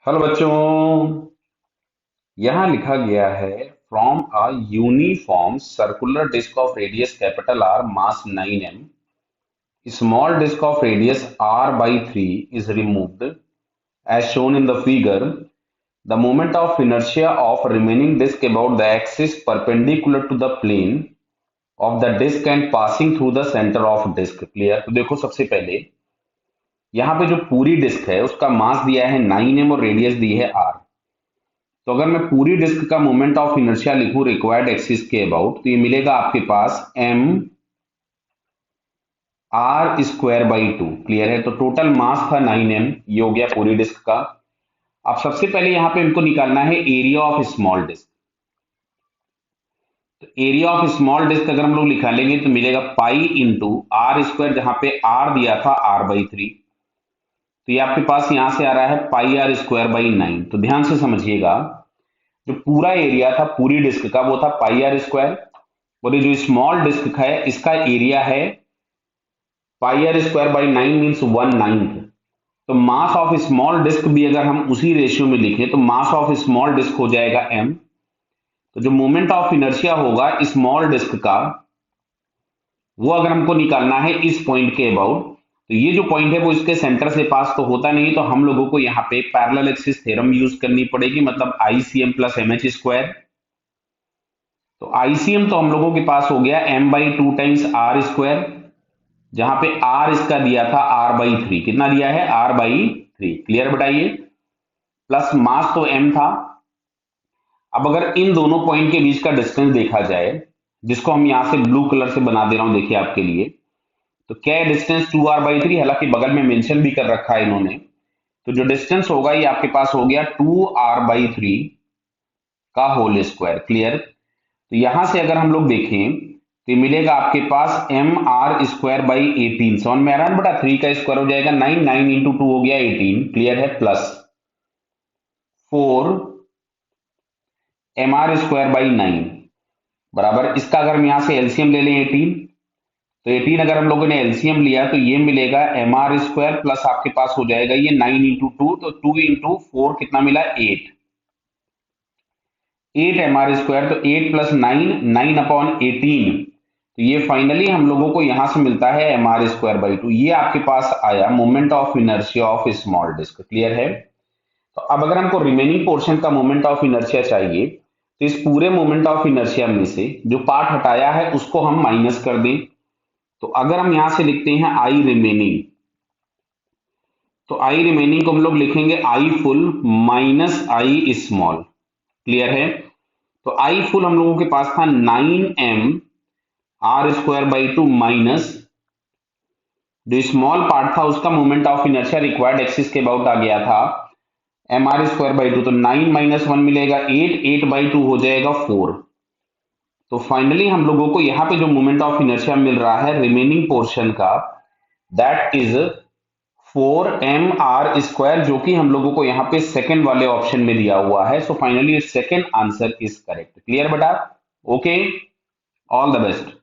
Hello बच्चों। यहाँ लिखा गया है from a uniform circular disc of radius capital R mass 9 m small disc of radius r by 3 is removed as shown in the figure. The moment of inertia of remaining disk about the axis perpendicular to the plane of the disk and passing through the center of disk. Clear? तो देखो, सबसे पहले यहाँ पे जो पूरी disc है उसका मास दिया है 9 m और रेडियस दी है r। तो अगर मैं पूरी डिस्क का मोमेंट ऑफ इनर्शिया लिखूं रिक्वायर्ड एक्सिस के अबाउट, तो ये मिलेगा आपके पास m r square by 2। Clear है? तो टोटल मास था 9 m, ये हो गया पूरी डिस्क का। अब सबसे पहले यहाँ पे इनको निकालना है एरिया ऑफ स्मॉल डिस्क। तो एरिया ऑफ स्मॉल डिस्क अगर हम लोग निकालेंगे तो मिलेगा पाई इंटू आर स्क्वायर, जहां पे आर दिया था r/3। तो ये आपके पास यहां से आ रहा है पाई आर स्क्वायर बाई 9। तो ध्यान से समझिएगा, जो पूरा एरिया था पूरी डिस्क का वो था पाई आर स्क्वायर, और ये जो स्मॉल डिस्क है इसका एरिया है पाई आर स्क्वायर बाई 9 मीन्स 1/9। तो मास ऑफ स्मॉल डिस्क भी अगर हम उसी रेशियो में लिखें तो मास ऑफ स्मॉल डिस्क हो जाएगा m। तो जो मोमेंट ऑफ इनर्शिया होगा स्मॉल डिस्क का, वो अगर हमको निकालना है इस पॉइंट के अबाउट, तो ये जो पॉइंट है वो इसके सेंटर से पास तो होता नहीं, तो हम लोगों को यहाँ पे पैरेलल एक्सिस थ्योरम यूज करनी पड़ेगी, मतलब ICM प्लस MH स्क्वायर। तो ICM तो हम लोगों के पास हो गया m/2 टाइम्स r स्क्वायर, जहां पे r इसका दिया था r/3। कितना दिया है? r/3। क्लियर? बताइए। प्लस मास तो m था। अब अगर इन दोनों पॉइंट के बीच का डिस्टेंस देखा जाए, जिसको हम यहां से ब्लू कलर से बना दे रहा हूं, देखिए आपके लिए, तो क्या है डिस्टेंस 2r/3। हालांकि बगल में मेंशन भी कर रखा है इन्होंने। तो जो डिस्टेंस होगा ये आपके पास हो गया 2r/3 का होल स्क्वायर। क्लियर? तो यहां से अगर हम लोग देखें तो ये मिलेगा आपके पास mr स्क्वायर बाई 18। समझ में आ रहा है? बटा 3 का स्क्वायर हो जाएगा 9, 9 इंटू 2 हो गया 18। क्लियर है? प्लस 4 mr स्क्वायर बाई 9 बराबर, इसका अगर हम यहां से एलसीएम ले लें 18, तो 18 अगर हम लोगों ने एलसीएम लिया तो ये मिलेगा mr स्क्वायर प्लस आपके पास हो जाएगा ये 9 इंटू 2, तो 2 इंटू 4 कितना मिला? 8। 8 mr स्क्वायर, तो 8 प्लस 9, 9/18। तो ये फाइनली हम लोगों को यहां से मिलता है mr स्क्वायर बाई 2। ये आपके पास आया moment of inertia of small disc. Clear है? तो अब अगर हमको रिमेनिंग पोर्शन का मोमेंट ऑफ इनर्शिया चाहिए, तो इस पूरे मोमेंट ऑफ इनर्शिया में से जो पार्ट हटाया है उसको हम माइनस कर दें। तो अगर हम यहां से लिखते हैं आई रिमेनिंग, तो आई रिमेनिंग को हम लोग लिखेंगे I full minus I small. Clear है? तो आई फुल हम लोगों के पास था 9m r square by 2 minus जो स्मॉल पार्ट था उसका moment of inertia required axis के अबाउट आ गया था mr स्क्वायर बाई 2। तो 9 माइनस 1 मिलेगा 8, 8/2 हो जाएगा 4। तो फाइनली हम लोगों को यहाँ पे जो मोमेंट ऑफ इनर्शिया मिल रहा है रिमेनिंग पोर्शन का, दैट इज 4mr स्क्वायर, जो कि हम लोगों को यहाँ पे सेकंड वाले ऑप्शन में दिया हुआ है। So finally second answer is correct. Clear बेटा? Okay, all the best.